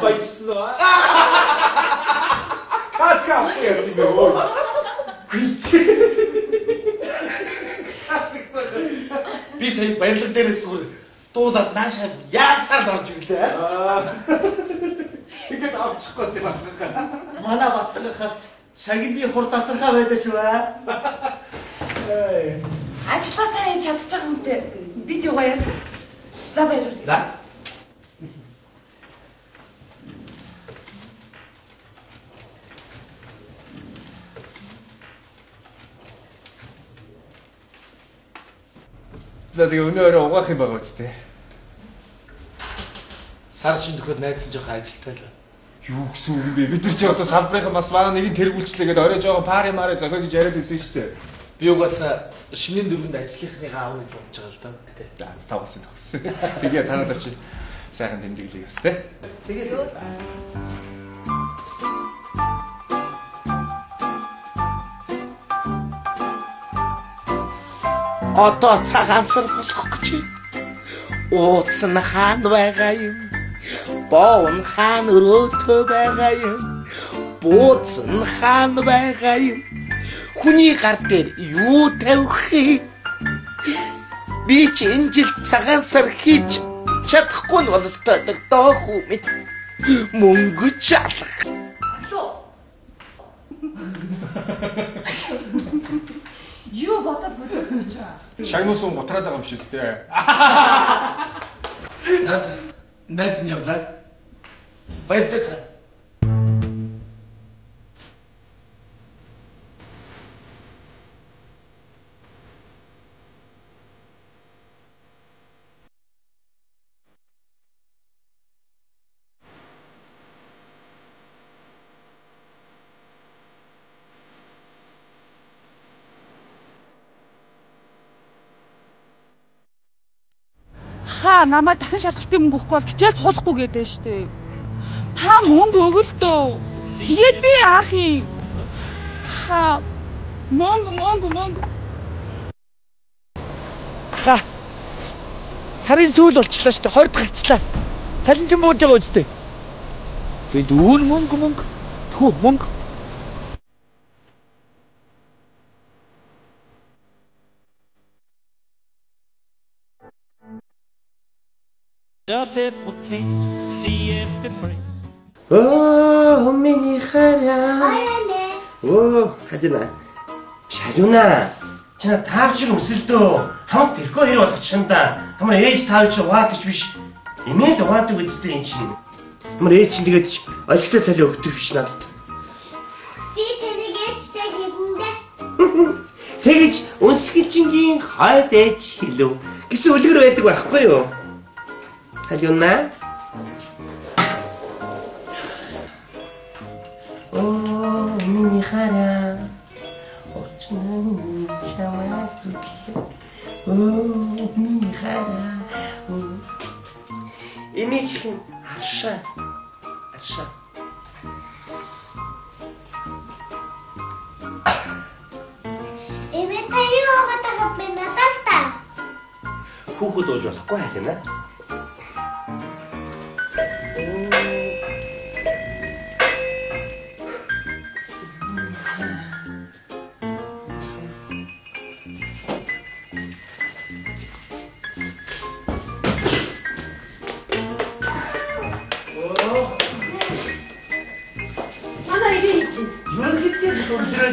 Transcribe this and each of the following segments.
Баяжсан уу? Каска авчихсан юм уу? Би сая баярлал дээрээс зүгээр дуулаад наашаа яасаар орж ирлээ. Ингээд авчихгүй тийм байна. Манай батлагаас шагилны хурдасархаа байдаг шүү аа. Ажиллаа сайн чадчих байгаа хүнтэй бид яваа. За баярлалаа. За. За тэгээ өнөө өрөө угаах юм байгаа үстэй. Сар шин төхөд найдсан жоохон ажилтай л. Юу гэсэн үг бэ? Бид нар чи одоо салбарынхан бас маа нэг тэргүүлчлээгээд орой жоохон пари мари зогоо гэж яриад байсан шүү дээ. Би угаасаа шинийн дөрөнд ажлынхныгаа аав гэж бодож байгаа л да. Тэ. За тавсан төгссөн. Тэгээ танад очив сайхан тэмдэглэе бас тэ. Тэгээ. Одоо цагаан сар болох гэж байна. Ууц нь хаана байгаа юм? Боо нь хаана өрөөтөө байгаа юм? Бууц нь хаана байгаа юм? Хүний гар дээр юу тавих юм? Би ч энэ жил цагаан сар хийж чадахгүй нь бололтой доо хүү минь. Мөнгө чалах. Юу бодоод бодсон гэж байна? Шагнуусан готраад байгаа юм шиг үстэй. Найд нь явлаа. Баярлалаа. Намайг дахин шалгалтын мөнгө өгөхгүй бол хичээл суулахгүй гэдэг шүү дээ. Та мөнгө өгөл дөө. Тэгээд би аах юм. Мөнгө. Сарын сүүл болчихлоо шүү дээ. 20 дахь гарчлаа. Цалин ч бууж байгаа үстэй. Би дүүл мөнгө. Тхүү мөнгө. Миний хараа. Хажина. Шалюна. Чина таавчиг өсөлдөө. Хамт тэрхүү хэр болох чанда. Хамар ээж таавч угаадаг биш. Эмээл угаадаг үстэй эн чинь. Хамар ээж чинь тэгээд олигтой цалин өгдөг биш надад. Би тэнийг ээжтэй хэлэндээ. Тэгэж үнсгэлжингийн хойд ээж хэлв. Гэсэн үлгэр байдаг байхгүй юу? Шалюна. Миний хараа. Очноо чамаа түлээ. Миний хараа. Эмээхэн аршаа. Эмээ та юу байгаа бэ надаас та? Хүүхэд ууж болохгүй хайна.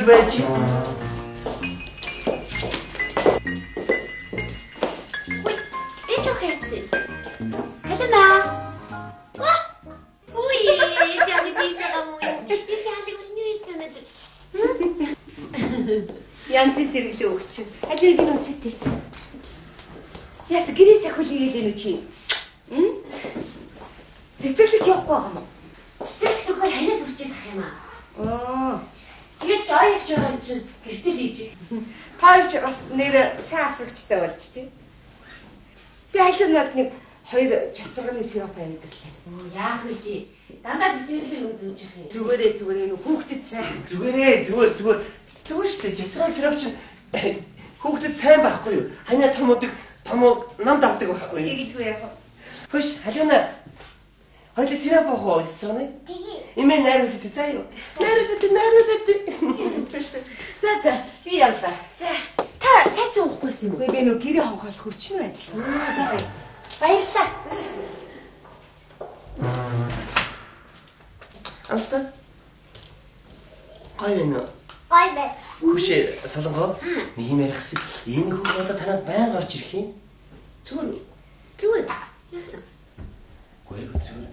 Байж. Ой, эчохээцээ. Helena. Ой, жааги дийгаа муу. Ичаалиг нүисэнэд. Янзын сэргэлээ өгч. Алийг нь усэтэй. Яс гэрээс ахуулъя гэдэг нь чи. Цэцэрлэгч явахгүй байгаа юм уу? Цэцэрлэгт өгөхөөр ханиад үрчиж ах юм аа. Тэгээд шоёгч байгаа юм чинь гэртэл хийж. Тааш бас нэр сайн асрагчтай болж тий. Би айлнаад нэг 2 часрагны сироп авирлээ. Яах вэ тий? Дандаа битэрлийн үн зөөж явах юм. Зүгээрээ энэ хүүхдэд сайн. Зүгээр шүү дээ. Жисрал сироп чинь хүүхдэд сайн байхгүй юу? Ханиа том намд авдаг байхгүй юу? Тэгдэггүй яах вэ? Хөш, Халиуна. Хоёул сироп авах уу цэцэрлэг? Имээ найруулдаг заа юу? Найруулдаг. За би явлаа. За та цайц уухгүйсэн юм уу? Би нөө гэрээ хонхол хөрчнөө ажиллаа. За баярлалаа. Амстаа. Гай вэ? Гай бэ. Хүшээ солонгоо нэг юм ярихсан. Энэ хүүхд одоо танад байнга орж ирэх юм. Зүгээр. Яасан? Зүгээр.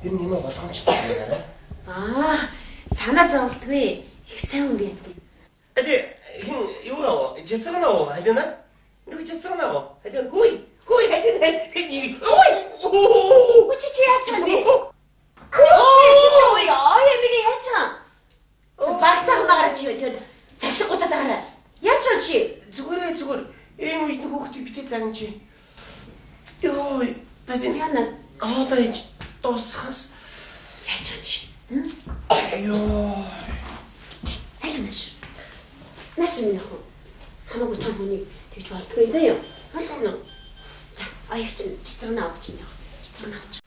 Энэ юм болгоомжтой байна. Санаа зовлтгүй. Их сайн үг янт. хин юу жицгнаа халина нэг жицгнаа халина хүй халина ой чи яачаа би чи ой ямиг яачаа багтаа хамаагаар чи тэгээд цахилах гутаад байгаарай яачаа чи зүгээр ийм үед нэг хүүхдийг битээ загна чи ёо табин яна аалаач тосхас яачаа чи ёо Наш минь хамаагүй том хүнийг тэгж болдгоо заяа. Ойлгосноо. За, аяач читрнаа авч юм яа. Читрнаа авч.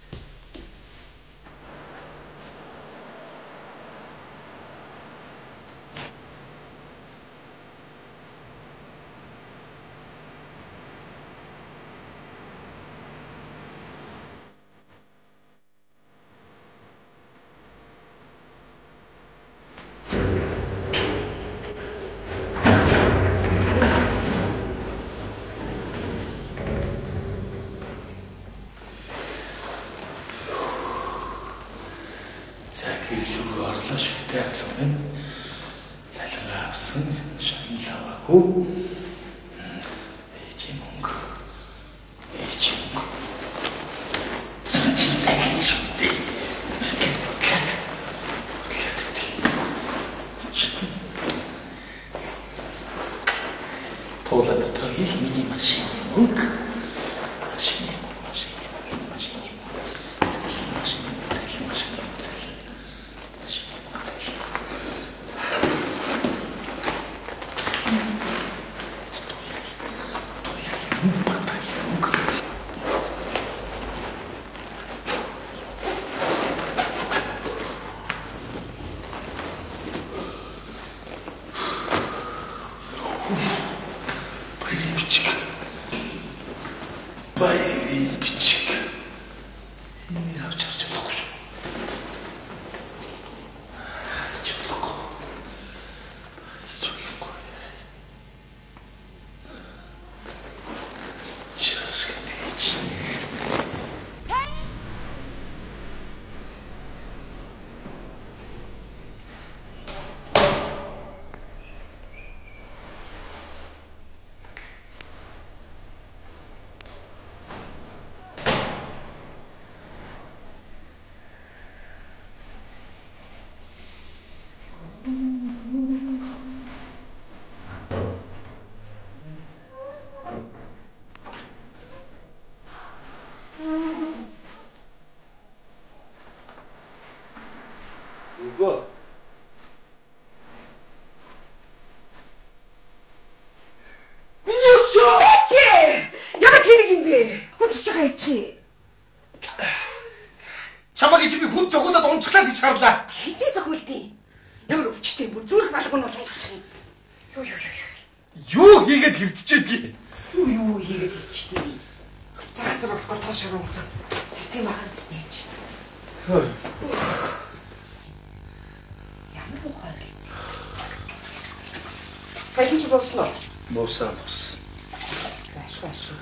Чамаг чи би хүн зохиодод унцглаад ич харлаа. Хэдий зохиолдیں۔ Ямар өвчтэй бүр зүрх балга нь бол хайчих юм. Юу хийгээд хэвдчихэд. Юу хийгээд хэвдчихдээ. Загасар болохгүй тоош харуулсан. Сэртийн махан зүтэй чи. Ямар ухаар л. Сайн чи босноо. Босаа. Зааш.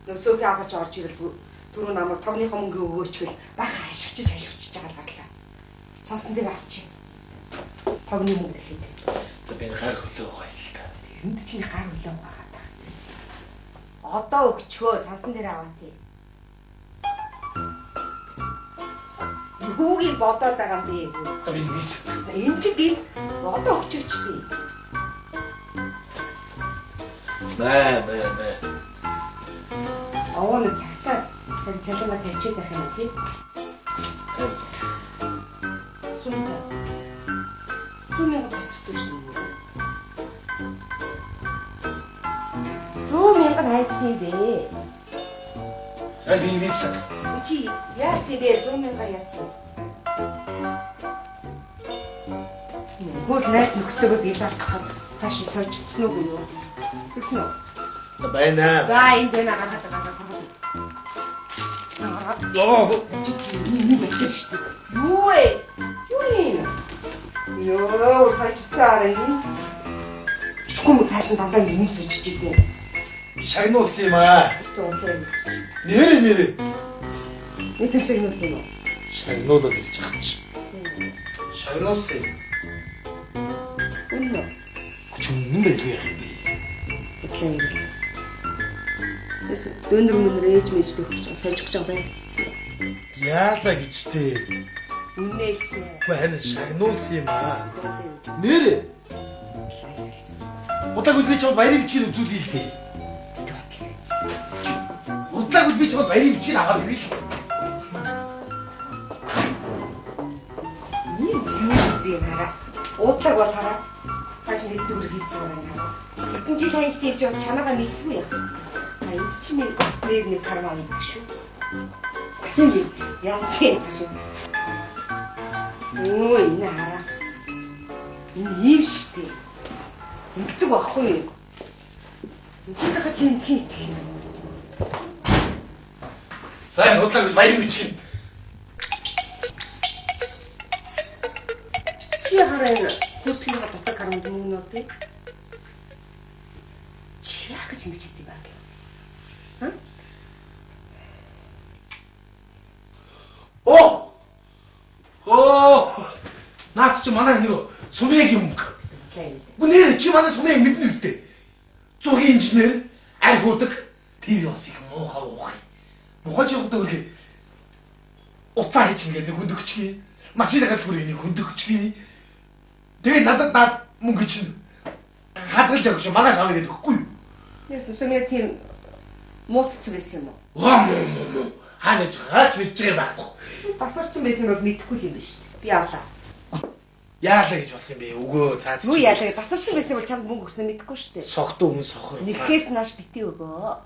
Нөөсөөхөө аваач орж ирэл түрүү намайг товныхоо мөнгө өгөөчгөл бага ашигчиж байгаа л гарлаа. Сонсон дээр авчи. Товны мөнгө гэхэд. За би гар хөлөө угаа л та. Энд чинь гар хөлөө угаагаад байна. Одоо өгчхөө сонсон дээр аваа тий. Юугийг бодоод байгаа юм бэ? За би бис. За энэ чи бис. Одоо өгчөөч тий. Мэ. Овооны цагтаа цалингаа тавьчихэд байх юм тий. Сумта. Сумын цэцтэй шүү дээ. 100,000 хайцсан бэ. За би бис. Чи яасан бэ? 100 мянга яасан. Гол найс нөхдөөгөө бий даах цааш сойжчихсон уу юу? Тэгсэн үү? Байна. За энэ байна гадаад. Оо, Чи миний мэдээ шүү дээ. Юу вэ? Юу юм? Йоо, сойжцаар юм. Чүкүм цааш нь дандаа юм сойжиж идэв. шагнуус юм аа. Туулаа. Нэрэ. Нэг шиг нүс юм уу? Шагнуулаад ирж байгаа чи. Шагнуус юм. Үнэ. Чүнэн байлгүй яах юм бэ? Бодлоо юм. Тэс дөнөр мөнөр ээж мэж дөхөж сойжих гэж байгаа гэсэн юм. Яалаа гэжтэй. Үнэ ч нэ. Байна шагнуус юм аа. Нэрэ. Удаагүй би чамд баярын бичгийг үзүүлээ л дээ. Удаагүй би чамд баярын бичгийг аваад ирээ л. Ийм зэмштэй хараа. Удлаг бол хараа. Тааш нэг дүр хийсэн байна хараа. Хэдэн жил хайсан юм чи бас чамаагаа мэдгүй яах. А энд чи нэг кармаа мэддэг шүү. Янз гэдэг шүү. Өө энэ хараа. Энэ ийм штэ. Ингэдэг байхгүй юу? Ингэдэг чи эндхийн идэх юм. Сайн удаагүй баярын бичгийг. Чи хараа энэ хүүхдийн дотор карманд мөнгө нөө. Чи яах гэж ингэж идэв баа? Наад чи манай нэг сумыг юм. Гүнээ чи манай сумыг мэднэ үстэй. Зургийн инженер, аль хуудаг тэр бас их муухай уухай. Мухаж явдаг үргэлж уцаа хийж нэг хөндөгчгий. Машины галбарыг нэг хөндөгчгий. Тэгээ надад мөнгө чинь хадгалж явах шиг магаш аваа гэдэг өгөхгүй юу? Яасан сумыг тийм муутцсан байсан юм уу? Хаана ч хаач мэдж байгаа байхгүй. Тасарсан байсан бол мэдэхгүй юм биш үү? Би авлаа. Яалаа гэж болох юм бэ? Өгөө цаад. Юу яалаа? Тасарсан байсан бол чамд мөнгө өгснө мэдэхгүй шүү дээ. Согтуу хүн сохор. Нэгхээс нааш битээ өгөө.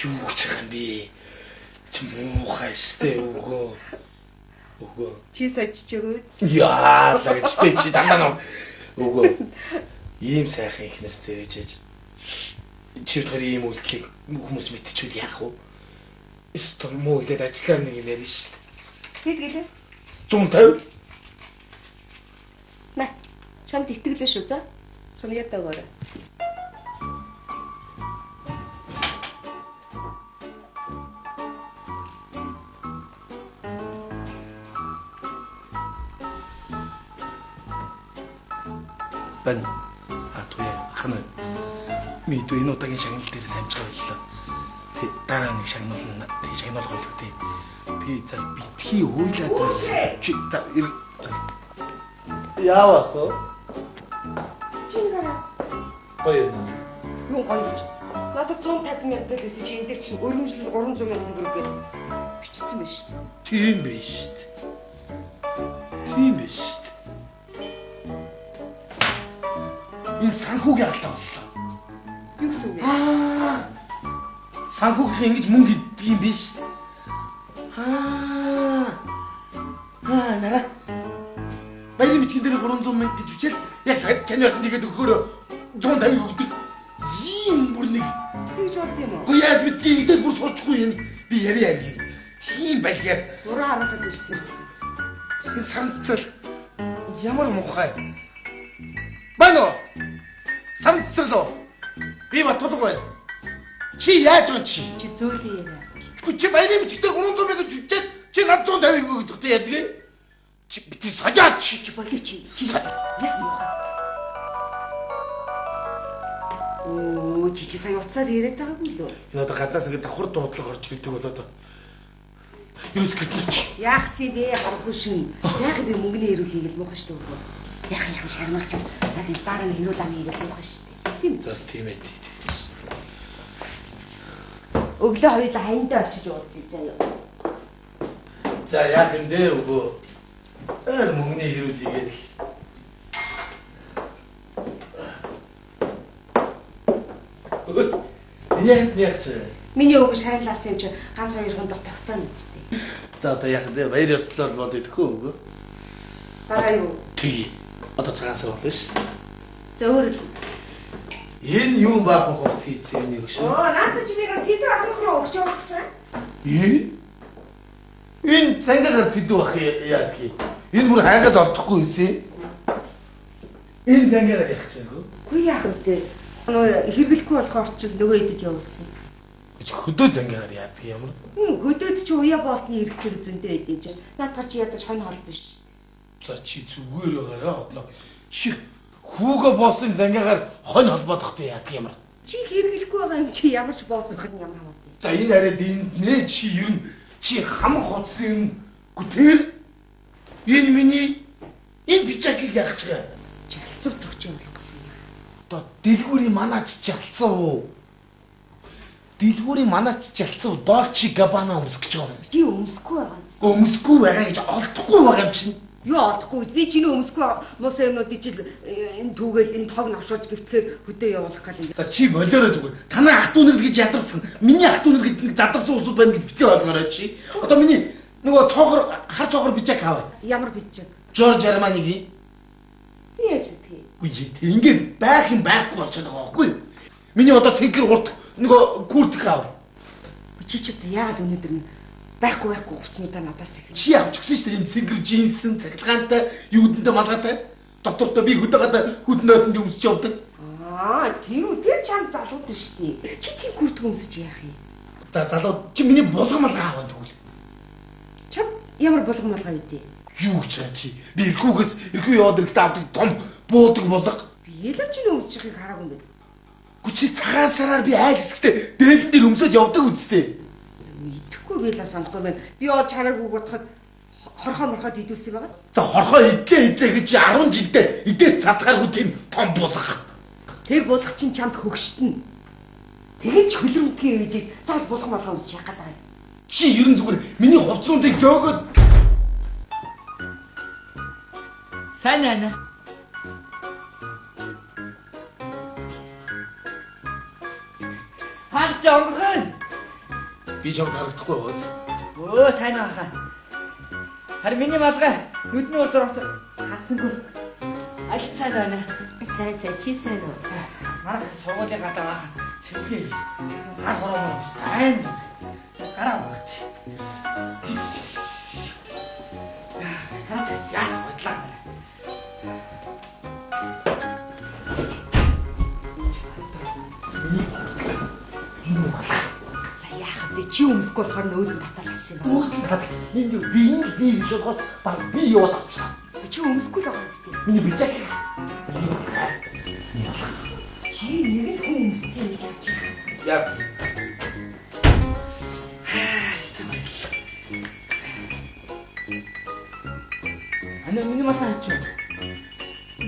Юу гэж байгаа юм бэ? Чи муухай штэ өгөө. Өгөө. Чи сочж өгөөд. Яалаа гэж чи дандаа өгөө. Ийм сайхан их нэртэй ээжээж. Чи тэр ийм үйлдэлийг хүмүүс мэдчихвэл яах вэ? Эсвэл муу илээд ажиллаар нэг юм ярина штэ. Хэд гэлээ? 150. Наа. Чамд итгэлээ шүү за. Сумьята өгөөрэй. Бэн. Ахна. Мэдв энэ удаагийн шагнал дээр самжгаа байлаа. Тэ дараа нэг шагнуулна. Тэ шагнуулах байлгүй тэ. Би за битгий уйлаад чи яавах вэ? Чингара. Гоё. Юу гоё гэж. Надад 150 мянга гэсэн чи энэ дээр чинь өргөмжлөл 300 мянга төгрөг гээд бичсэн байна шүү дээ. Тийм биш шүү дээ. Тийм биш шүү дээ. Энэ санхүүгийн алдаа боллоо. Юу гэсэн үг вэ? Санхүүгийн ингэж мөнгө идэх юм биш. Нара. Баярын бичгийн дээр 300 мянга гэж бичээл яг каньорт нэгэд өгөхөөр 150 өгдөг. Ийм бүр нэг Тэгж болд юм уу? Гоо яаж битгий идэл бүр сурчгүй юм. Би яриа юм. Тийм байлаа. Ураа хараахад биш тийм. Энэ санцал ямар мухай. Бано. Санцал. Би батулг байна. Чи яаж байгаа чи? Чи зөөлөө яриа. Чи баярын бичгээр 300 мянга зүчээд чи над 150 өгдөг тэ ядгийг. Чи бити сажаач Чи болоо чи. Яасан бохоо? Оо чи сая уцаар яриад байгаагүй лөө. Энэ одоо гаднаас ингэ давхар дуудлага орж ирдэг болоод. Юус гэтлээч. Яах си бэ харахгүй шин. Яг би мөнгөний хэрүүл хийгээл муухай шүү дээ. Яах шагналч. Яг л дараа нь хэрүүл ам хийгээл муухай шүү дээ. Тийм. Зас тийм ээ. Өглөө хоёулаа хаяндаа очиж уулзъя заа юу. За яах юм бэ өгөө. Эр мөнгөний хэрүүл хийгээд л. Энэ яг чи Миний өвгөө шагнал авсан юм чи ганц 2 хондох тогтооно үстэй. За одоо яг дээ баяр ёслол бол идэхгүй өнгө. Дараа юу? Тэгье. Одоо цагаан сар болно шүү дээ. За өөр. Энэ юу баахан хувц хийсэн юм нэг шүү. Наадад чи нэг зэдв ахрах руу өгч явах гэж байна. Энэ цангагаар зэдв ах яа гэх юм. Энэ бүр хайгаад ордохгүй юусэн. Энэ цангагаар яах гэж байгаа. Үгүй яах вэ? Хэрэглэхгүй болохоор ч нөгөө идэд явуулсан. Хөдөө цангагаар яадаг ямар? Хөдөөд чи уяа болтны хэрэгцээ зөндөө байд юм чи. Наадгаар чи ядаж хонь хол биш. За чи зүгээр байгаараа хотлоо. Чи хүүгээ боосын цангагаар хонь холбоодохтой яадаг ямар? Чи хэрэглэхгүй байгаа юм чи ямар ч боосох нь ямар хамаатай. За энэ арайд энд нэ чи ер нь чи хам хоцсон гүтэр энэ миний энэ бичакийг яах гэж байгаа? Чалцав төгч явуулах гэсэн юм. Одоо дэлгүүрийн манаач чалцав уу? Дэлгүүрийн манаач чалцав Dolce Gabbana өмсөх гэж байгаа юм. Чи өмсөхгүй байгаа юм. Өмсөхгүй байгаа гэж олдохгүй байгаа юм чинь. Юу олдохгүй? Би чиний өмсөхгүй муус юмнуудыг чи энэ түүгээл энэ тог навшуулж гэвтгэхээр хөдөө явуулах гал ингэ. За чи болоорой зүгээр. Танай ах дүү нар гэж ядарсан. Миний ах дүү нар гэдэг нэг задарсан усуд байна гэж битгий ойлгоорой чи. Одоо миний нөгөө цоохор хар цоохор бичак аваа. Ямар бичэг? Жорж Арманигийн. Би яаж мэдхий? Үгүй ээ ингээд байх юм байхгүй болчиход байгаа байхгүй юу? Миний одоо цэнхэр хурд нөгөө куртк аваа. Чи ч одоо яагаад өнөөдөр нэг байхгүй хувцнуудаа надаас тэгэх. Чи авч өгсөн шүү дээ юм цэнгэр джинсэн, цахилгаантай, юудэнтэй малгайтай. Дотортой би хөдөөгөө хөднөөдөнд өмсөж явдаг. Тэр чам залууд нь шүү дээ. Чи тийм хүрдэг өмсөж яах юм? За залуу чи миний булган малгай аваад тэгвэл. Чам ямар булган малгай үдээ? Юу ч юм чи. Би эрхүү яваад ирэхдээ авдаг том буудаг булга. Би ялавч нь өмсчихийг хараагүй юм байна. Чи цагаан сараар би айл хэсэгтээ дээлэн дээр өмсөд явдаг үстэй. Мэдхгүй би л санахгүй байна. Би ол чараагүй бодоход хорхоо морхоод идүүлсэн байгаа. За хорхоо идлээ гэж 10 жилдээ идээд цадгааргүй тийм том булга. Тэр булга чинь чамд хөгштөн. Тэгэж хөлөмдгийн үедээ заавал булган болгоо өмсч яах гэдэг юм. Чи ерэн зүгээр миний хувцсуудыг зөөгөөд сайн байна. Хаач өнгөрөн. би чамд харагдахгүй бооз. Өө сайн байна. Харин миний малгай нүдний урд орох хасангүй. Аль сайн байна. Сайн чи сайн уу? Марх сургуулийн гадаа баха. Цэвхээ. Гар хороо сайн. Гараа багт. Гараа яас бодлаа. За яах вэ? Чи өмсөхгүй болохоор нөөдөн татал авсан юм байна. Өөс татал. Энд би биш болохоос баг би яваад авчихсан. Чи өмсөхгүй л байгаа юм зү. Миний бичаг. Чи нэг л хүн өмссөн гэж авч байгаа. Яг Ана миний малгай хаач.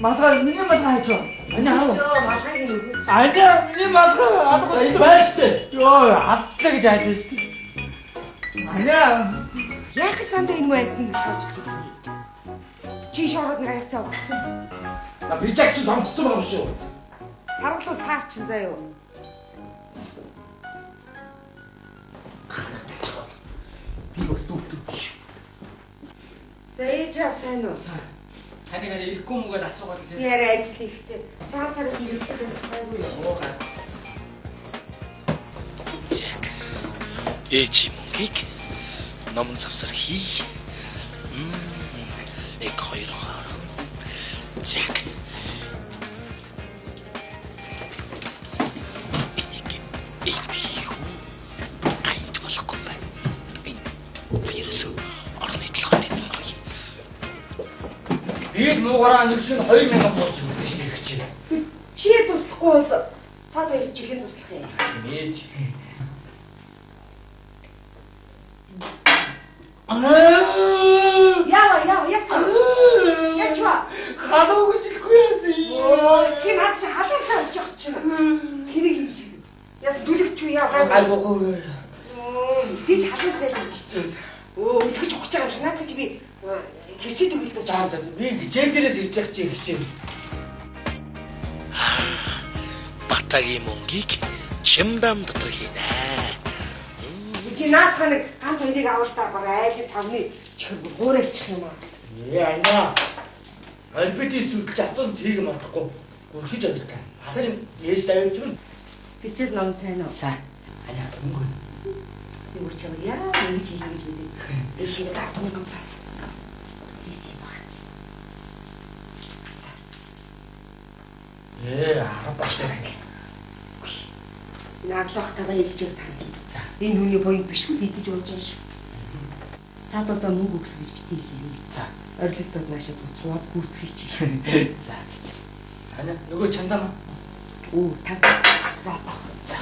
Малгай миний малгай хаач. Ана хаа. Малгайг нь өгөөч. Ана миний малгай алга энэ байна штэ. Йоо хатслаа гэж айлж штэ. Ана Яах вэ сандаа энэ маяг ингэж боочилж байгаа юм. Чи шороод нэг аяцаа авсан. На бичаг чи томцсон байгаа юм шүү. Таргалуул таар чин заа юу. Би бас дүүтэр биш. За ээж аа сайн уу? таныг ирэхгүй мөгөд асуугаад л Яарэ ажил ихтэй. Цаа сард ирэхгүй байхгүй юу? Зэг. Ээж мөнгийг номон завсар хий. Нэг хоёр хаа. Зэг. Бид муугараа нэг шиг 2000 болж мэдээж нэг чинь. Чи туслахгүй бол цаад хоёр чихэн туслах юм. Мэж. Яа, яасан. Ячва. Халуу гэжлэхгүй яасан. Чи над чи халуун цаа авч явах чинь. Тэнийг юм шиг. Яс дүлэгч юу яа. Айгуу. Тийч халуун цаа юм шүү дээ. Итгэж ухаж байгаа юм шиг. Надад чи би хичээд өгөл дөө. За би хичээл дээрээс ирж явах чи хичээл. Батагийн мөнгийг чимбам дотор хийнэ. чи наадах нэг ганц хоёрыг авалтаа бараа айлын тавны чихэр гуурайчих юм аа. Ана. Альбити зүрх чатсан тийг мартахгүй. Гүрхэж ажиллаа. Хасын ээж тавьж байна. Бичээд ном сайн уу? Сайн. Ана өнгө. Юу ч яа ингэж хийх гэж мэдээ. Эшиг гартны ном цаас. Хийсэн баг. Арав болцоо. Наглах таваа хэлж яв тань. За энэ хүний боён биш үл идэж ууж байгаа шүү. Цаадуудаа мөнгө өгс гэж битгий хэлээ. За орилдод наашаа цуцгаад гүрцгийч шүү. За. Ана нөгөө чандаа маа. Оо таг заатах. За.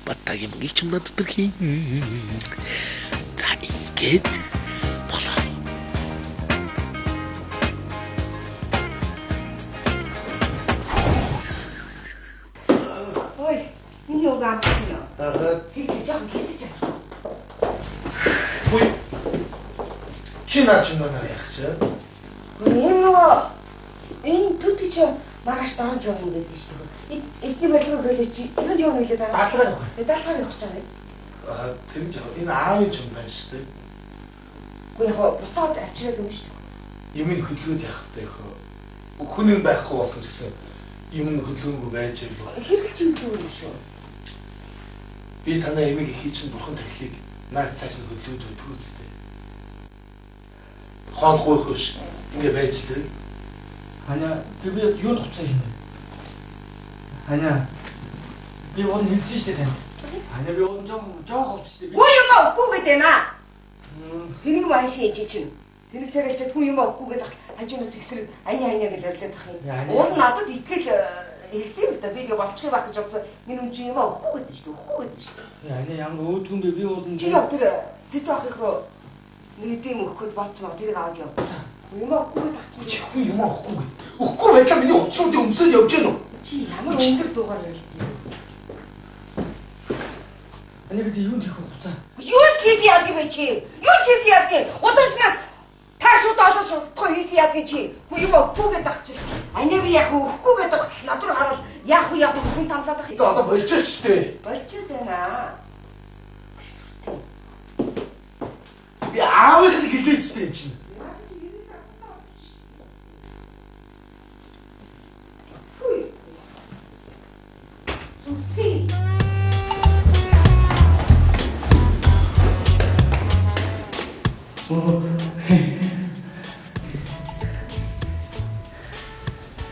Батагийн мөнгөийг чамдаа төтөрхий. За ингээд болоо. Ой, миний уг амт чинь. Зиг жоохон гидэж аа. Хүй. Чи наач юм байна яах чи? Энэ төдий чи маргааш дорож явна гэдэг шүү дээ. Эдний барилга өгөөд чи юунд явна гэлээ дараа. Даалгаар явах. Даалгаар явах чагаа. Тэр нь жаа энэ аавын юм байна шүү дээ. Үгүй яг буцаад авчираад өгнө шүү дээ. Юм ин хөдөлгөөд яах вэ хөө? Хүн нь байхгүй болсон ч гэсэн юм нь хөдөлгөөнгүй байж байгаа. Хэрэглэж юм зүйл шүү. Би танаа эмийг ихий чинь бурхан тахилыг наас цааш нь хөдөлгөөд өгдөг үстэй. Хоолгүй хөөш. Ингээ байж лээ. Ана би юу туцаа юм бэ? Ана би уул хэлсэн шүү дээ тань. Ана би уул жоох хувцсан дээ. Үгүй юм өгөхгүй гэдэг наа. Тэнийг маашин ичи чинь. Тэнийг царайлчаад хүн юм өгөхгүй гэдэг хажуунаас ихсэр аня гэж орлоод тах юм. Уул надад итгэл хэлсэн юм да. Би болчих байх гэж бодсон. Миний хүн чинь юм өгөхгүй гэдэг шүү дээ. Өгөхгүй гэдэг шүү дээ. Ана ямар өөдгөн бэ? Би уул чи яв тэр зэт ахих руу нэг юм өгөхөд бодсмаа тэрийг аваад яв. Юм өгөхгүй гэдэг Чи хүн юм өгөхгүй гэд. Өгөхгүй байдлаа миний хувцсуудын өмсөд явж гэнэ үү? чи ямар өндөр дуугаар байлт. Ана би юунд хийх хувцаа? Юу чийс яадаг вэ чи? Юу чийс яадаг? Удамчнаас та шууд олооч утгаа хийсэн яадаг чи? Хүн юм өгөхгүй гэдэг ачил. Ана би яг өгөхгүй гэдэг батал надад хараад яах вэ хүн тамлаад ах. За одоо болж байгаа шүү дээ. Болчиход байна. Би аавынх нь хэлсэн шүү дээ чинь.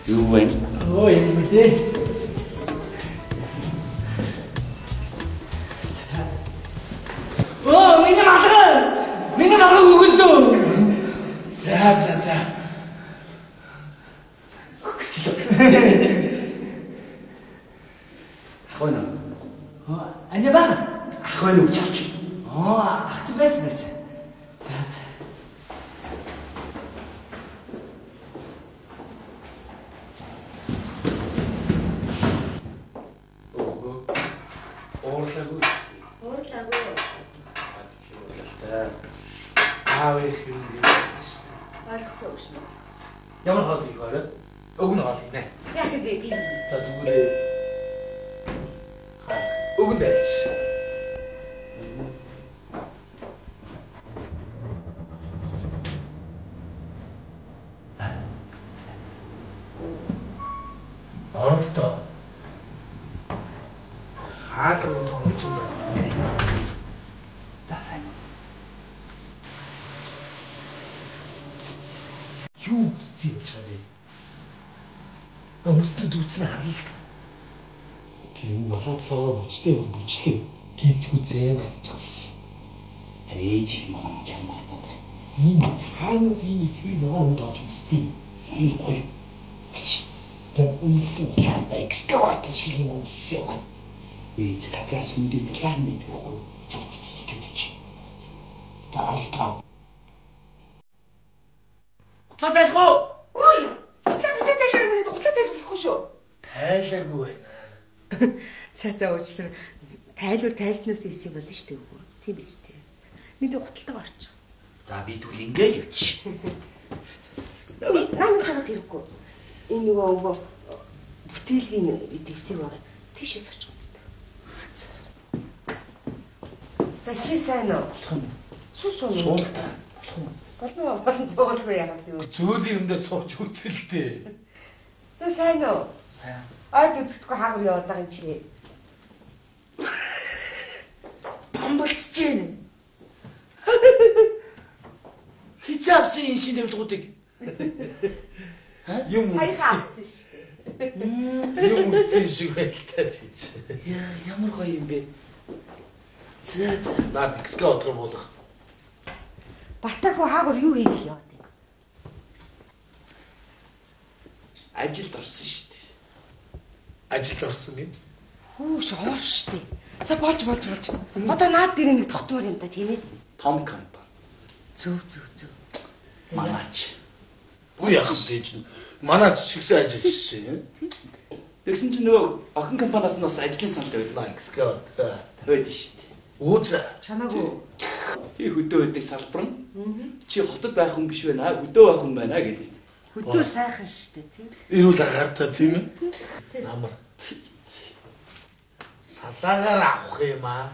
Юу вэ? Ой, мэдээ. Миний малгай өгөлдөө. За. Ах байна. Ана ба. Ах байна уу чаач? Ах чи байсан. За. Уурлаагүй. Аавынх юм гэсэн шүү дээ. Ойлгосон үг шүү. Ямар хоол их орой? Өг нь хоолийнэ. Яг би. За зүгээрээ. Өг нь байж. Орто. Хаатруу томч. Юу тийм ч юм бэ? Өмсдөд үзсэн харал. Тийм болоолоо бичтэй бүжлээ. Гинтгүү зээн авчихсан. Ээж юм жамаа. Ийм хаан зин тийм нэг дооч үстэй. Энэ гоё. Тэр үнсэн экскаватор шиг юм үсээ. Ээж хатаас үндэ план мэдгүй. Таалта. Тайлах уу? Ой! Хутлаа тайлах болохгүй шүү. Тайлаагүй байна. Цаацаа уучлаа. Тайлбар тайлснаас ийс юм болно шүү дээ. Тийм биз дээ. Нэг хуталтайгаа орчих. За би тэгвэл ингээл явчих. Наанаас аваад хэрэггүй. Энэ нөгөө бүтээлгийн би дэвсэг байгаа. Тийшээс очих. За чи сайн уу? Суу. Суултаа. Болон зоолгүй яагаад вэ? Зөөлөн юмдээ сууж үзэлтэй. За сайн уу? Сайн. Ард үзэхдгүй хаагур яваад байгаа юм чи. Бамбалцж байна. Хизаавсан энэ шинэ төвлгүүдийг. Юм Сайн үзсэн. хаасан шүү дээ. Юм үзсэн шиг байлтай чиж. Ямар гоё юм бэ? За. Наад гисгэ отроо болох. Батаагүй хаагур юу хийх яваад юм? Ажилд орсон шүү дээ. Ажил орсон юм. Хүүш оош штэ. За болж. Одоо наад дээр нэг тогтмоор юм да тийм ээ. Том компани. Зөв. Манаач. Үу яах вэ чинь? Манай шигсэн ажил шүү дээ. Тэгсэн чинь нөгөө охин компаниас нь бас ажлын санал тавьдаг. Наа гисгэ отроо. Тавьд шүү дээ. Үүзэ. Чамаагүй. Тий хөдөө байдаг салбар нь. Чи хотод байх хүн биш байна. Хөдөө байх хүн байна гэдэг. Хөдөө сайхан штэ тийм. Ирүүл агаартай тийм ээ. Намар. Салаагаар авах юм аа.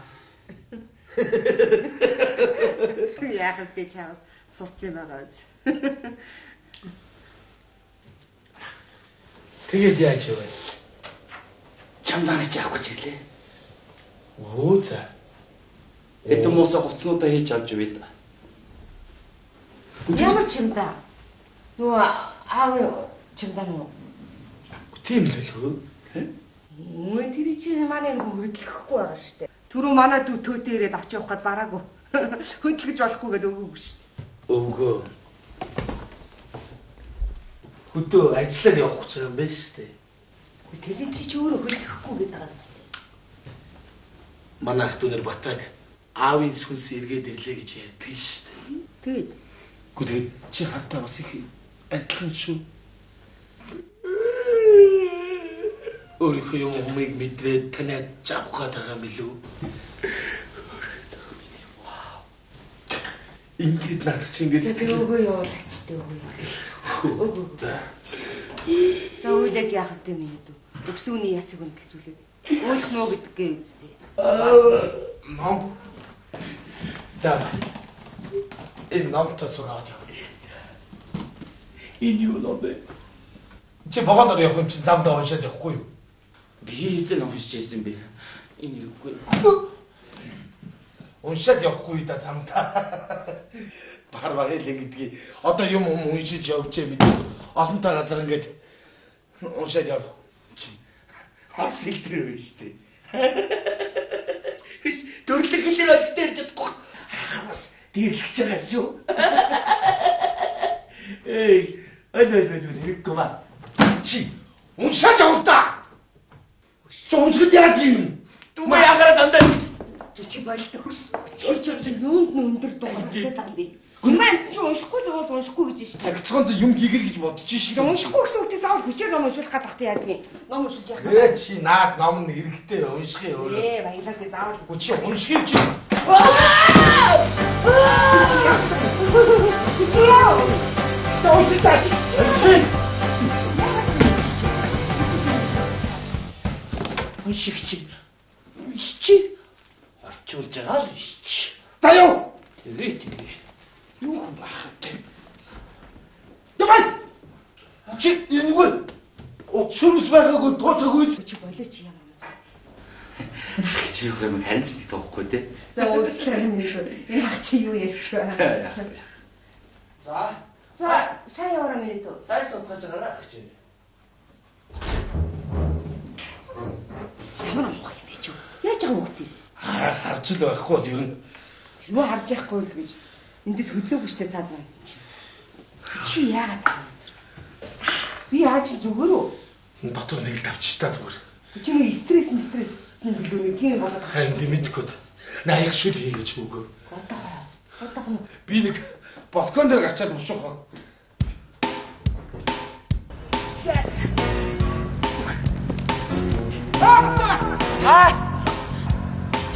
Яг л дээ чаас сурцсан байгаа үз. Тэгээд яаж вэ? Чамдаа ч авах гэж ирлээ. Үүзэ. Эдэн моосоо хувцснуудаа хийж авч явъя да. Ямар чимдаа? Нөгөө аав чимдаа нөгөө. Тийм л хэлгүй. Мөн тэр чинь манай нэг хөдөлгөхгүй байгаа штэ. Түрүү манай дүү төөтэй ирээд авч явах гээд бараагүй. Хөдөлгөж болохгүй гээд өгөөгүй штэ. Өвгөө. Хөдөө ажиллаад явах гэж байгаа юм байна шүү дээ. Тэгээд чи өөрөө хөдөлгөхгүй гээд байгаа юм зү. Манай ах дүүнэр Батаг аавын сүнс эргээд ирлээ гэж ярьдаг шүү дээ. Тэгээд Гэхдээ чи хартаа бас их адилхан шүү. Өөрийнхөө юм humыг мэдрээд танаад авах гээд байгаа юм билүү? Ингээд над чи ингээд өгөө явуулаач дээ өгөө. За үйлээд яах вэ минь дүү? Өксүүний ясыг хөндөлцүүлээд. Өөлөх нөө гэдгээ үздэй. ном. За. Энэ номтой цугаад яваа. Энэ юу ном бэ? Чи богоноор явах юм чинь замдаа уншаад явахгүй юу? Би хизээ ном хийж ирсэн бэ. Энэ юугүй. Уншаад явахгүй да замдаа. Бахар багэл гэдгийг одоо юм уншиж явжээ мэд. Олонтой газар ингээд уншаад яв. Хас илтрээ вэ штэ. Төрлөг хэлээр олдтой ярьж чадахгүй. Бас дэрлэгч байгаа шүү. Эй, хэрэггүй ба. Чи уншаад явах да. Чи уншиж яад юм? Түмэ ягараа дандаа. Чи болдог. Чи юунд нь өндөр дуурайтай байгаа юм бэ? Юмаа чи уншихгүй л бол уншихгүй гэж шүү дээ. Тагцгоонд юм хийгэр гэж бодож шээ. Уншихгүй гэсэн үгтэй заавал хүчээр ном уншуулах гадах та яадаг юм. Ном уншиж яах вэ? Ээ чи наад ном нь хэрэгтэй уншихын өөрөө. Баялаа дээ заавал. Чи унших чи. Чи яа? Уншиж таач. Уншигч. Ичи. Орчуулж байгаа л ич. За юу? Тэрэг. Юу юм бахад. Ямайд. Чи энэгүй. Өчөрс байгаагүй тооцоогүй. Чи болооч юм. Ах чи юу юм харин ч тоохгүй те. За өөрчлөлт юм дээ. Энэ ах чи юу ярьч вэ? За сайн яваараа минь дөө. Сайн сонсож байгаа ах чи. Ямар амх юм бэ чи? Яаж байгаа хөөд юм? Харж л байхгүй бол ер нь Юу харж яахгүй л гэж. Эндээс хөдлөөгүй штэ цаад байна чи. Чи яагаад? Би яаж зүгээр үү? дотор нэг л давчих та зүгээр. Чи нэг стресс билүү нэг тийм болоод Хань димитгүүд. Наяг шил хийгэж өгөө. одоохоо. Би нэг балкон дээр гарчаад мушуух.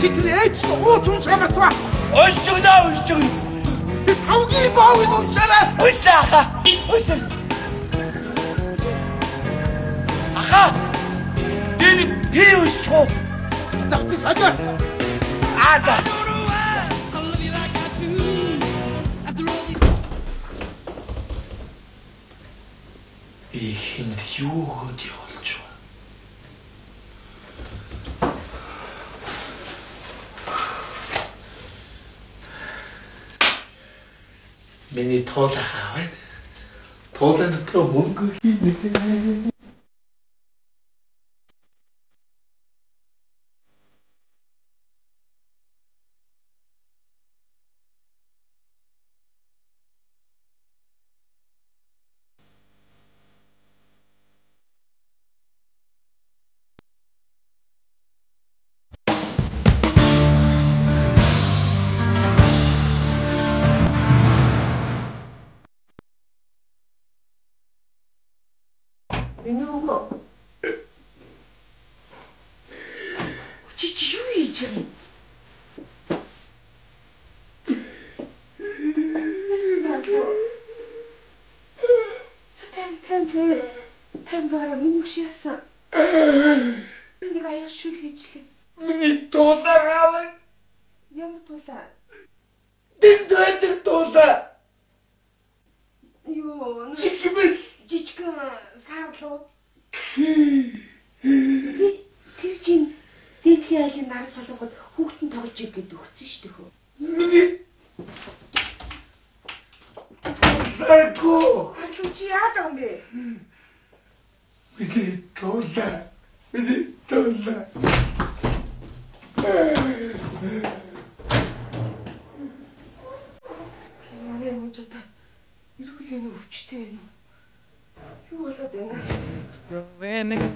Чи тэр ээж ууц унш хамаатва. Уншиж өгнө. Тэг тавгийн боог уншаарай. Уншлаа. Аха. Би уншчих. Давтис хажаа. За. Би хэнд юу өгөөд явуулж байна? Миний туулах аваад туулын дотор мөнгө хийнэ. Миний өнгө. Чи юу хийж байгаа юм? Тэн бара минь шиасан. Нэг аяа шүү хийчлээ. Миний туулаа аваад. Ямар тулаа? Дэндээ туулаа. Юу? Чигмэл Жижигхэн саарлуу. Тэр чинь дээдлийн айлын нар солонгод хүүхдэн тоглож игээд өгсөн шүү дээ хөө. Миний Лако. Алуу чи яадаг юм бэ? Миний туулаа. Миний туулаа. Яагаад юм ч та эргүүлэн өвчтэй байна уу? Юу болоод байна?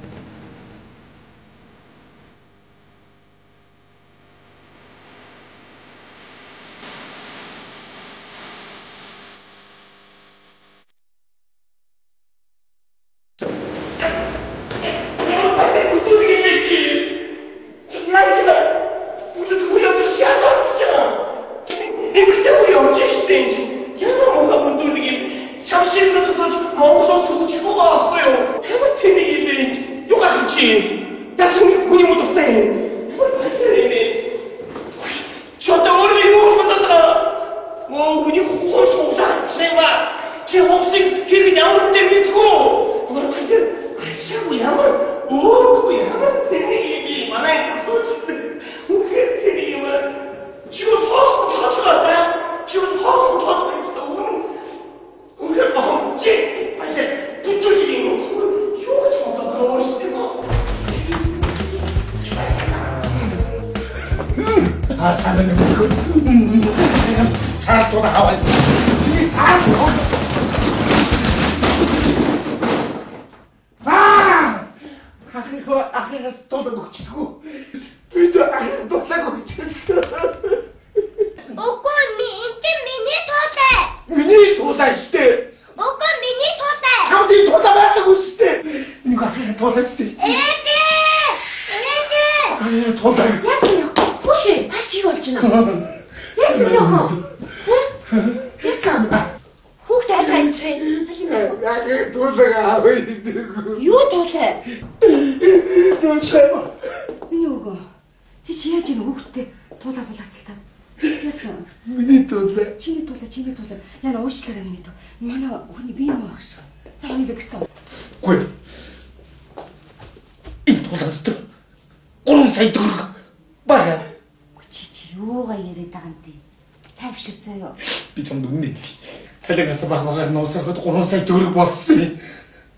Багаар ноосоход 3 сая төгрөг болсон.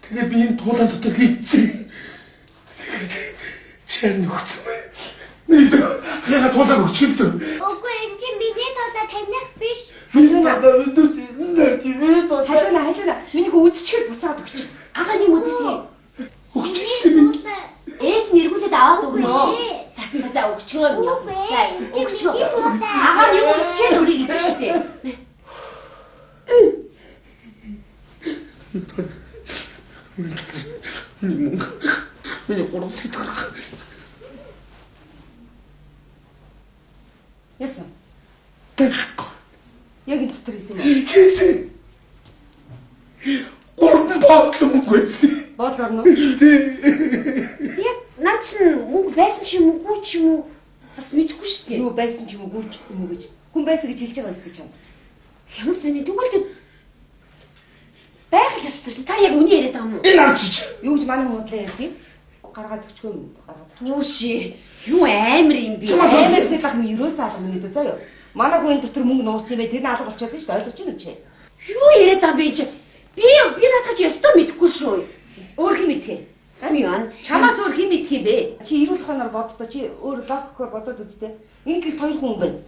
Тэгээ би энэ туулан дотор хийцээ. Тэгээд чаар нөхцөө. Нэг яга туулаг өчгөлдөө. Үгүй энэ чинь миний туулаа таних биш. Миний надад мэдүү. Халина. Миний үдчгэл буцаад өгч. Агааны мэдээ. Өгчтэй би. Ээж нэргүүлээд аваад өгнө. За өгчгөө юм. За өгчгөө. Агаа юу үдчихэд өгье гэж штэ. Миний 3 сая төгрөг. Яасан? Тэгэхгүй. Яг энэ дотор хийсэн юм. Хийсэн. 3 бодлоо мөнгө байсан. Бодлоо орно. Яг наа чин мөнгө байсан ч юм уу ч юм уу бас мэдэхгүй шүү дээ. Юу байсан ч юм уу гүйч юм уу гэж. Хүн байсан гэж хэлж байгаа юм шиг юм. Ямар сони тэгвэл Байх л ёстой шин. Та яг үний яриад байгаа юм уу? Энэ арчиж. Юу гэж манай хуудлаа ярьдгийг? Гаргаад өгчгүй юм. Гаргаад. Юуши. Юу амар юм би. Амар зэдах нь ерөөс алга минь дээ заяа. Манай хүн дотор мөнгө нуусан юм бэ? Тэр нь алга болчиход байна шүү дээ. Ойлгож байна уу чи? Юу яриад байгаа юм бэ чи? Би наадах чи ёстой мэдэхгүй шүү. Өөр хин мэдхээ. Амиан. Чамаас өөр хин мэдх юм бэ? Чи эрүүл ухаанаар боддоо чи өөр логикоор бодоод үзтээ. Энэ гэрт хоёр хүн байна.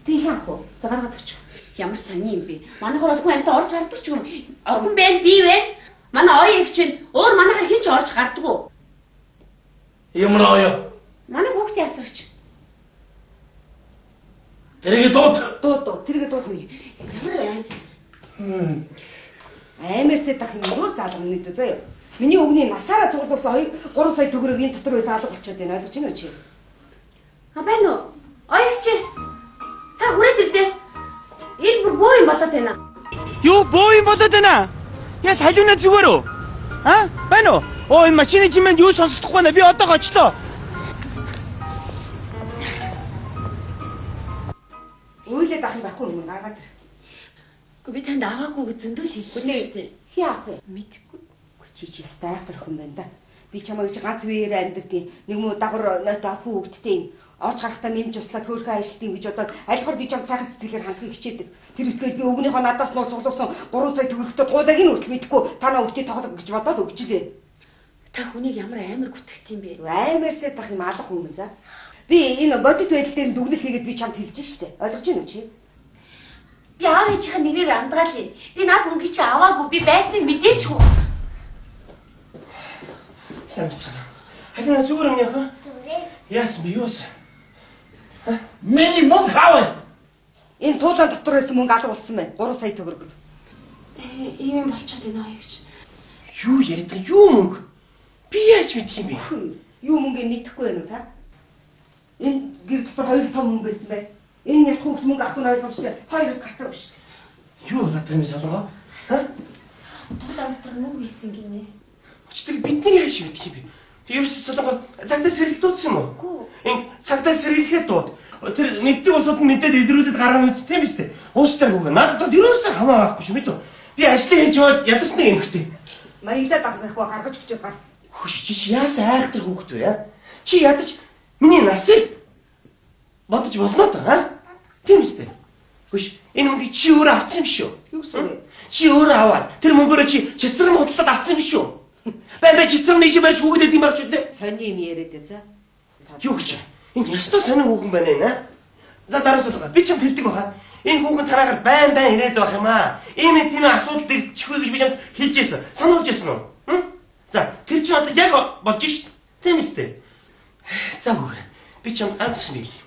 Тэг их ах уу? За гаргаад өгч. Ямар сони юм бэ? Манайхаар бол хүн амтаа орж гардаг ч юм. Охин байна, би байна. Манай ой эгч байна. Өөр манайхаар хэн ч орж гардаг уу? Ямар аяа? Манай хүүхдээ асарч. Тэрийг дууд. Тэрийг дууд. Ямар Амарсэд ах юм юу залгам нэдэ заяа. Миний өвгний насаараа цуглуулсан 3 сая төгрөг энэ дотор байсан алга болчиход байна. Ойлгож байна уу чи? байна уу? Ой эгч. Та хүрээд ирдээ. Энэ бүр боо юм болоод байна. Юу боо юм болоод байна? Яс халиуна зүгээр үү? Байна уу? Оо энэ машины чимээнд юу сонсохдохгүй байна. Би одоо гочлоо. Үйлээд ах юм байхгүй юм гаргаад ир. Гэхдээ би танд аваагүй гэж зөндөө хэлсэн шүү дээ. Хий авах юм? Мэдхгүй. Чи стайхтар хүн байна да. Би чамайг чи ганц биеэр амьддаг нэг муу дагвар нотой хүүхдтэй орж гарахтаа мэмж услаад хөөрхөн ажилтдаг гэж бодоод альхаар би чам цаахан сэтгэлээр хандхыг хичээдэг. Тэр үтгэл би өвгнийхөө надаас нууц цуглуулсан 3 сая төгрөгтэй гуудаг нь хүртэл мэдгүй танаа өвтөй тоглох гэж бодоод өгчлээ. Та хүнийг ямар амар гүтгэх юм бэ? Амарсэд ах юм алга хүн за. Би энэ бодит байдал дээр дүгнэлт хийгээд би чамд хэлж штэ. Ойлгож байна уу чи? Би аав ээжийнхээ нэрээр андгаалъя. Би наад мөнгө чи аваагүй. Би байсныг мэдээчгүй. Самцаа. Харин зүгээр юм яха? Яс би юусан? Миний мөнгө аваа. Энэ туулан дотор байсан мөнгө алга болсон байна. 3 сая төгрөг. Ийм болчиход байна аяа гэж. Юу яриад юу мөнгө? Би яаж мэдэх юм бэ? Юу мөнгө мэдэхгүй байна уу та? Энэ гэр дотор 2 том мөнгө байсан бай. Энэ яг хүүхд мөнгө авах нь ойлгомжтой. Хоёроос гарцаа биш. Юу болоод байгаа юм солонгоо? Туулан дотор мөнгө хийсэн гинэ. Өчтөг бидний яаж мэдэх юм бэ? Тэрс солонгоо цагтаа сэргэл дуудсан юм уу? Энэ цагтаа сэргэлэхэд дууд. Тэр мэддэг усууд нь мэдээд илрүүлээд гаргана үст тийм биз дээ. Уустай хүүхэн надад ерөөсөө хамаа авахгүй шүү мэдв. Би ажлаа хийж яваад ядарсныг эмхтэй. Маягдаад авах байхгүй гаргаж өгч гар. Хөш чи яасан айхтар хүүхэд вэ яа? Чи ядаж миний насыг бодож болно та тийм биз дээ. Хөш энэ мөнгө чи өөрөө авсан юм шүү. Юу гэсэн бэ? Чи өөрөө аваад тэр мөнгөөрөө чи чицэг нь худалдаад авсан юм шүү. Бэмбэ чицэг нь ийш байж хүүхдэд юм багч үлээ. Сони юм яриад за. Юу гэж? Энд ястаа сонин хүүхэн байна нэ. За дараас уу. Би чамд хэлдэг баха. Энэ хүүхэн тараагаар байн ирээд байх юм аа. Ийм тийм асуудал чихвэ гэж би чамд хэлжсэн. Сануулж ирсэн үү? За тэр чи одоо яг болж шít. Тийм үстэй. За хүүхэн. Би чамд ганц юм хэлье.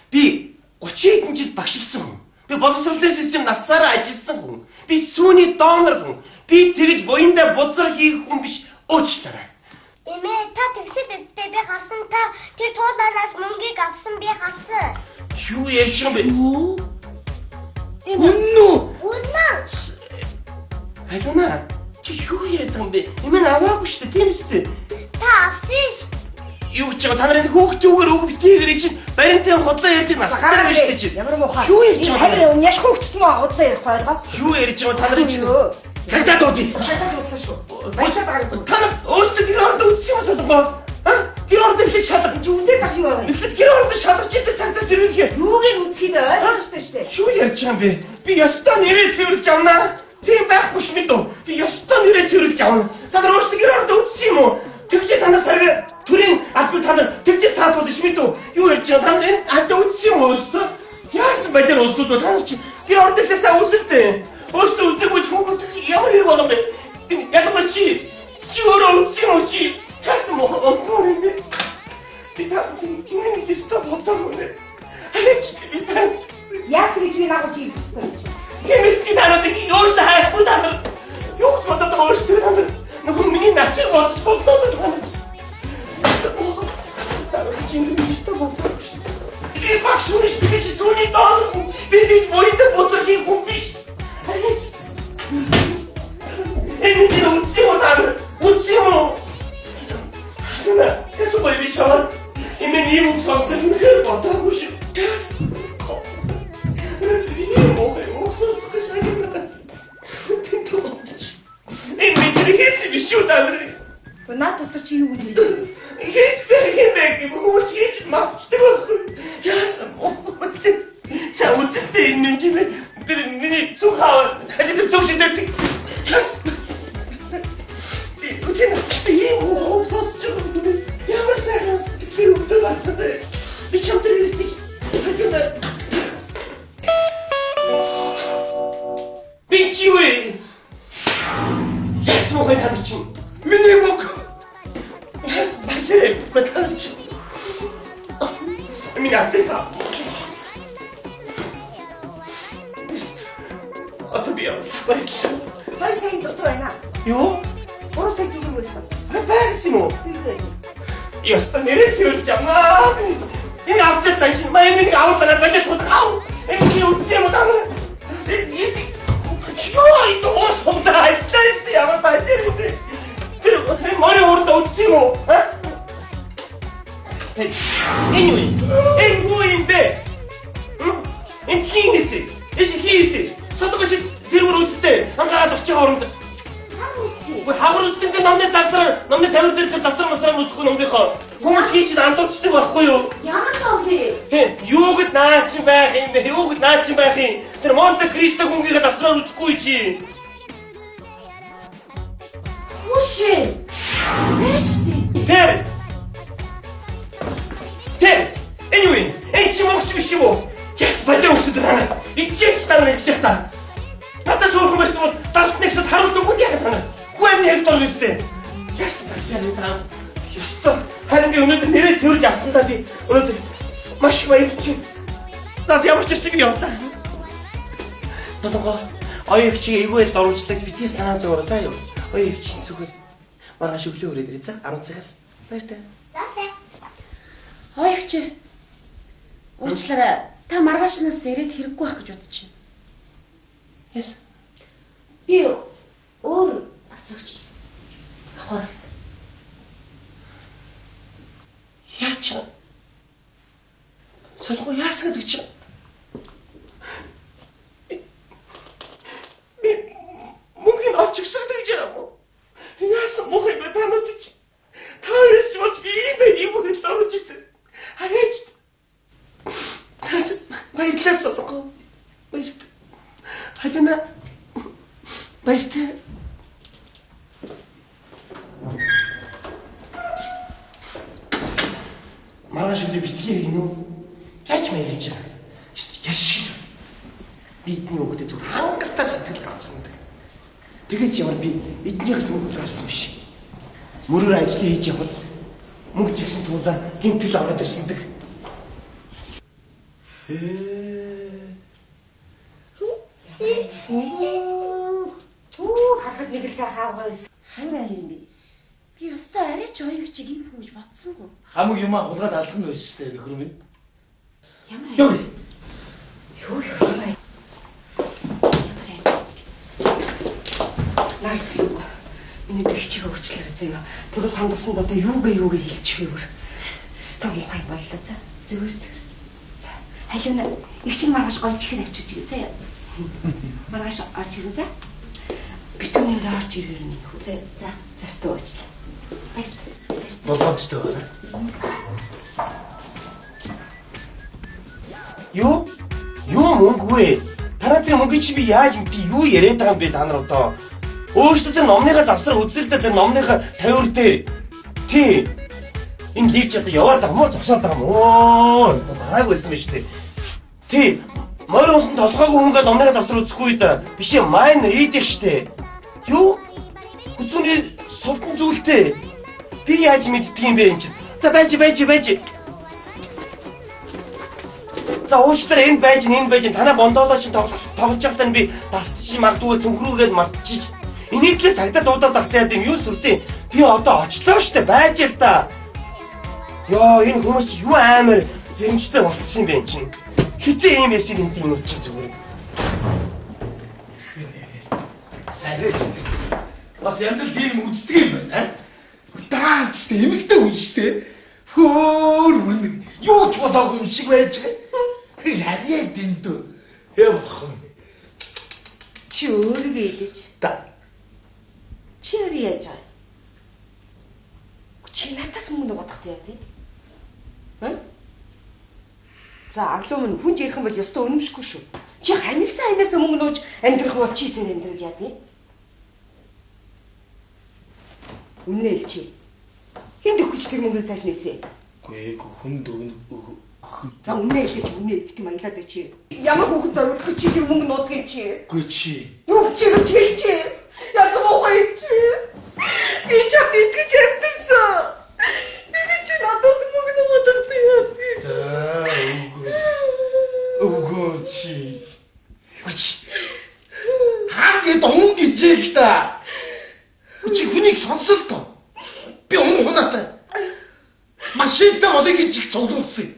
Би 30 хэдэн жил багшилсан хүн. Би боловсролын систем насаараа ажилласан хүн. Би сүүний донор хүн. Би тэгж буяндаа бузар хийх хүн биш. Уучлаарай. Эмээ та тэгсэл үстэй би харсан та тэр тууланаас мөнгийг авсан би харсан. Юу яаш юм бэ? Үнэн. Хайдана. Чи юу яриад байгаа юм бэ? Эмээ аваагүй шүү дээ, тийм үстэй. Та авсан ш. Юу ч та нарын хүүхдүүгээр үг битгийгэр чи баримтын худлаа ярьдаг настай биш үү чи? Ямар муухай. Юу ярьж байгаа юм? Яг хүүхдс мө худлаа ярих байгаа. Юу ярьж байгаа та нарын чи? Цагтаа дуудъя. Цагтаа дуудсан шүү. Баялаад байгаа юм. Та өөрсдөө гэр орнд үтсэн юм солонгоо. Гэр орнд их шалгах чи үзээд ах юу вэ? Эхлээд гэр орнд шалгах чи цагтаа сэрвэлхээ. Юугээр үзхийг ойлгомжтой шүү дээ. Юу ярьж байгаа юм бэ? Би ёстой нэрээ цэвэрлж авнаа. Тийм байхгүй ш мэд үү? Би ёстой нэрээ цэвэрлж авна. Та нар өөрсдөө гэр орнд үтсэн юм уу? Тэгжээ танаас сарга төрийн албан та нар тэгжээ саатуулж мэд үү? Юу ярьж байгаа? Та нар энэ хатаа үтсэн юм уу өөрсдөө? Яасан байлаар улсууд ба та нар чи гэр орнд ихлээсээ үзэлтэй. Өөртөө үзээгүй хүүхэд ямар хэрэг болов бэ? Ялангуяа чи өөрөө үзсэн юм уу чи? Яасан муу онцгой юм бэ? Би та энэ гэж стop бодсон юм. Хаач би та яасан гэж би нагуулж юм бэ? Гэмэд би танад өөртөө хайхгүй та нар юу ч бодоод өөртөө та нар нөгөө миний насыг бодож болдоо та нар. Та чинь би стop бодсон шүү. Би багш шүү би чи зүүнний доор би боёд боцгийн хүн биш. Энийг үгүй удаа үгүй юм. Яна, это мой бичавас. И мне ему создать мир потом уже. Кас. Я могу создать нас. Ты думаешь? шүү даа. Наад дотор чи юу гэж хэлдэг? Хийж байх хүмүүс хийж магтдаг байхгүй. Яасан мөн. За үтэлтэй энэ юм тэр миний зүг хаа хадид зүг шинэдэг. Ямар сайхан тэр өгдөө басан бэ? Би чамтай ирдэг. Бичивэ. Яс мохой танч. Миний мох. Яс бэлээ баталч. Миний атка. Атбиа. Хоёр сайн дотор байна. Юу? 3 сая төгрөг байсан. Байсан уу? Тэгээд Яста нэрээ цэвэрж амнаа. Энэ авчир тааш майныг авуулаад байна тулгав. Энэ чи үтсэ юм даа. Чой доосондаа ажиллаж ямар байдлаар вэ? Тэр морь урд үтсэ юм уу? Энэ юу юм бэ? Энэ хийнэсэ. Эшхийсэ. Содгоч тэр бүр үсттэй. Ангаа зогч хооронд. Уу хагар үстэнтэй номны завсар, номны тавир дээр тэр завсар масраа үзэхгүй номныхоо. Хүмүүс хийж андуурчдаг байхгүй юу? Ямар ном бэ? Юу гэд наач байх юм бэ? Юу гэд наач байх юм? Тэр Монте Кристо гүнгийн завсраа үзэхгүй чи. Хүшээ. Тэр. Anyway, чи могч биш юм уу? Яс бадэр өгдөд танаа. Ичээч танаа гэж та. Надад суурхан байсан бол даралт нэгсэд харуулт өгөх яах танаа. Хүн хектор нэстэй. Яс бадэр танаа. Ёстой. Харин би өнөөдөр нэрээ цэвэрж авсандаа би өнөөдөр маш баярлж байна. Наад ямар ч юм яваа. Тодорхой. Оёг чи эйгүүл оруулжлагч битгий санаа зовоороо заа юу. Оёг чи зүгээр маргааш өглөө өрөөд ирээ за 10 цагаас. Баяртай. Оёгч. Уучлаарай. Та маргаашнаас ирээд хэрэггүй байх гэж бодож байна. Яс. Би өөр асууж авахарс. Яач? Солгоо яас гэдэг чи? Би мөнгөний авч гисгдэг гэж юм уу? Яасан мөх юм бэ танууд чи? Таарч болж би юм хэл оруулж ирсэн. Хараач. Баярлалаа солгоо. Баяртай. Халина. Баяртай. Маргааш өглөө битгий гинөө. Яаж маягч байгаа. Яшиг. Бидний өгдөө зүг хангалттай сэтгэл гаргасан. Тэгээд ямар би эднийхээс мөнгө гарсан биш. Мөрөөр ажил хийж явхад мөнгө чигсэн тулаа гинтэл ороод ирсэндэг. Харахад нэг л сайхан хойс. Ханаа юм би. Би өстой арай ч оёг чиг юм хүн гэж бодсонгүй. Хамаг юмаа хулгаад алдах нь байж штэ нөхөр минь. Ямар юм? Юу. Нарс юу. Миний бэгчийг уучлаарай заяа. Түрүү сандсан одоо юугээ хэлчихвэр. Өстой мухай боллоо за. Зүгээр. За. Халина их чинь маргааш гоё чихэр авчиж гээ заяа. Маргааш орж ирэн за. Битүүнээр орж ирээр нэг хүү заяа. За. Застаа уучлаа. Болгоомжтой байна. Юу мөнгөгүй. Танайтай мөнгө чи би яаж мэдээ юу яриад байгаа юм бэ та нар одоо? Өөрөөсөө тэр номныхаа завсар үзэлдэ тэр номныхаа тавир дээр. Тий. Энэ лигч одоо яваад байгаа мó зогсоод байгаа мó. Барааг байсан байж тээ. Тий. Морь унсан толгойг хүмүүгээ номныхаа завсар үзэхгүй да. Биш ээ майн ридэх штэ. Юу? Хүзүүний сувдан зүйлтэй. Би яаж мэддэг юм бэ энэ чинь? За байж. За уучлаарай энэ байж танаа бондоолоо чинь тоглож байхдаа би дастчих магадгүй цүнхрүүгээд мартчих. Энийг л цагдаа дуудаад багтаад юм юу сүрдээ. Би одоо очлоо штэ байж л та. Йоо энэ хүмүүс юу амар зэрэмжтэй болчихсон юм бэ энэ чинь. Хизээ юм эсийг энэ юм чинь зүгээр. Сайраач. Бас яндар тийм үздэг юм байна. Даачтай эмэгтэй хүн штэ. Хөөр үрнэ. Юу ч болоогүй юм шиг байж байгаа. Яриад энэ дөө. Явах. Чи өөрийгөө илээч. Та. Чи яаж байгаа? Чи надаас мөнгө нугадах яа тий? За аглуу минь хүн ярих юм бол ёстой өнөмшгүй шүү. Чи ханилсан ханаас мөнгө нууж амьдрах бол чи тэр амьдрал яа тий? Үнээл чи. Хинд өгч тэр мөнгөний цааш нээсэ. Үгүй хүнд өгнө. За үнээл чи үнэ гэдэг юм аялаад чи. Ямар хүүхэд зориулах чи тэр мөнгө нуудгийг чи. Үгүй чи. Юу чи чи. Яасан мохой чи. Би чамд итгэж амьдэрсэн. Би чи надаас мөнгө нугадах яа тий. За үгүй чи. Хаагээд он гэж л да. Чи хүнийг сонсол тоо. Би он хунаатай. Машинтай болыг гэж цуглуулсан.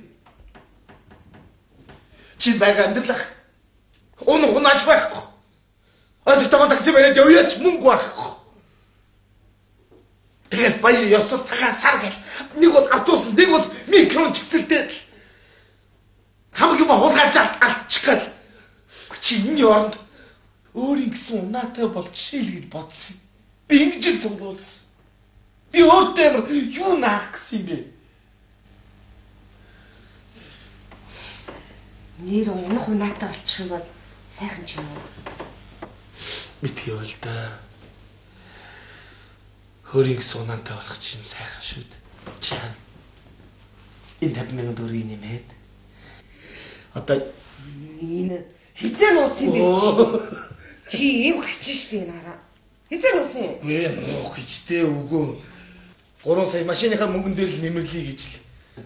Чи байгаа амьдралах. Он хунааж байхгүй. Одоогоо такси бариад яваач мөнгө байхгүй. Тэгээд баяр ёслол цагаан сар гэл. Нэг бол автобус, нэг бол микрон чигцэлтэй. Хамгийн хулгайж алчих гал. Чи энэ оронд өөрийн гэсэн унаатай болчихъя л гэж бодсон. Би ингэж цуглуулсан. Би өөртөө ямар юу наах гэсэн юм бэ? Нэр унах унаатай болчих юм бол сайхан ч юм уу? Мэдгүй бол да. Өөрийн гэсэн унаатай болох чинь сайхан шүү дээ. Чи хаа. Энэ 50,000 төгрөгийг нэмээд. Одоо энэ хизээ нуус юм бэ чи? Чи ийм хачин штэ нараа. Хизээ нуус юм. Үгүй муу гэжтэй үгүй. 3 сая машиныхаа мөнгөн дээр л нэмэрлэе гэж л.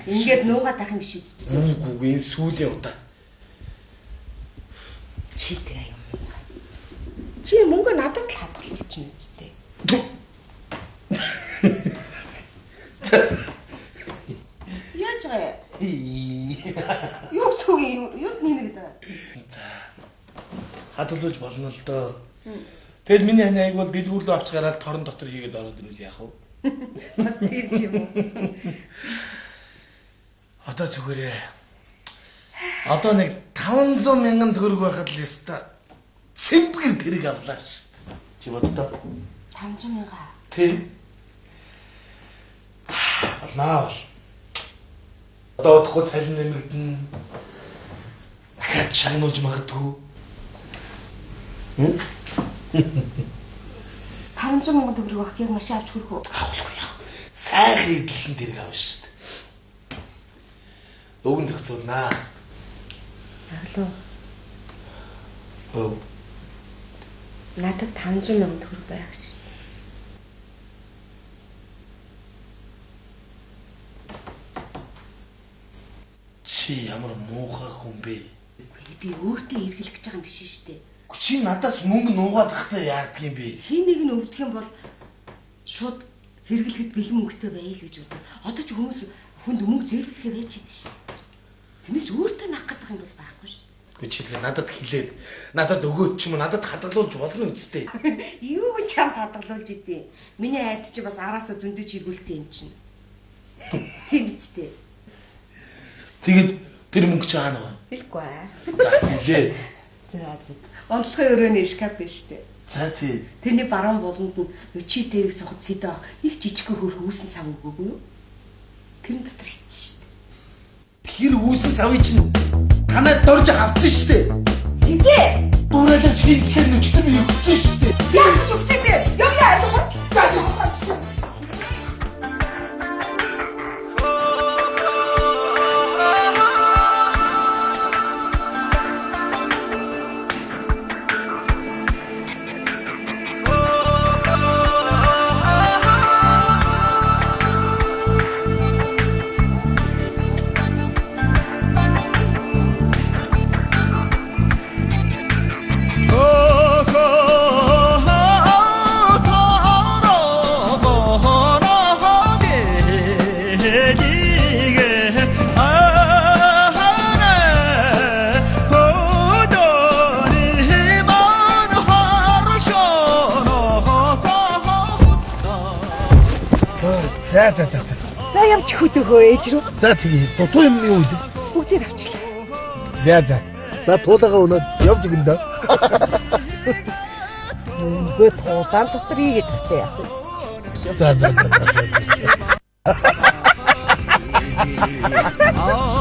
Ингээд нуугаад ах юм биш үст. Үгүй энэ сүүлийн удаа. Чи тэгээ юм. Чи мөнгө надад л хадгалж чинь үстэй. Яаж вэ? Юу сүү юу нэмэг даа. За. Хадгалж болно л доо. Тэгэл миний ханайг бол дэлгүүрлөө авч гараад торон дотор хийгээд ороод ирвэл яах вэ? Бас тийм ч юм уу. Одоо зүгээрээ. Одоо нэг 500,000 төгрөг байхад л яста. Цэмбгэр тэрэг авлаа шүү дээ. Чи боддоо. 500,000. Тэ. Болноо. Одоо удахгүй цалин нэмэгдэн. Дахиад шагнуулж магадгүй. 500,000 төгрөг багт яг машин авч хүрэх үү? Авахгүй яах. Сайхан эдэлсэн тэрэг авна шүү дээ. Өвгөн зохицуулнаа. Аглуу. Өө. Надад 500,000 төгрөг байх шээ. Чи ямар муухай хүн бэ? Би өөртөө эргэлж байгаа юм биш шүү дээ. Чи надаас мөнгө нуугаад тахтаа яадаг юм бэ? Хин нэг нь өвдөх юм бол шууд хэрэглэхэд бэлэн мөнгөтэй байл гэж боддог. Одоо ч хүмүүс хүнд мөнгө зээлүүлэхээ байж идэв шүү дээ. Тэрнээс өөртөө нах гэдэг юм бол байхгүй шүү. Гэхдээ чи тэгээ надад хэлээд надад өгөөч ч юм уу надад хадгалуулж болно үстэй. Юу гэж чам хадгалуулж идэв. Миний айд чи бас араасаа зөндөж хэрэгүүлдэг юм чинь. Тийм үстэй. Тэгээд тэр мөнгө чи хаана вэ? Хэлэхгүй аа. За хэлээ. За. Онцлогын өрөөний шкаф биш үү? За тий. Тэрний баруун буланд нь чи тэрийг соход сэдэ авах их жижиг хөрх үүсэн сав өгөөгүй юу? Тэр дотор хийсэн шүү дээ. Тэр үүсэн савыг чинь танад дорж авсан шүү дээ. Хизээ. Дуурайлж хийхээр нүчтэр минь өгсөн шүү дээ. Яаж ч үгтэй дээ. Яа яа. За. За явж хөдөгөө ээж рүү. За тэгээ дутуу юм юу вэ? Бүгдийг авчлаа. За. За туулаагаа өнөөд явж өгнө. Гот туулаан дотор ийгээд тахтай явах. За. Аа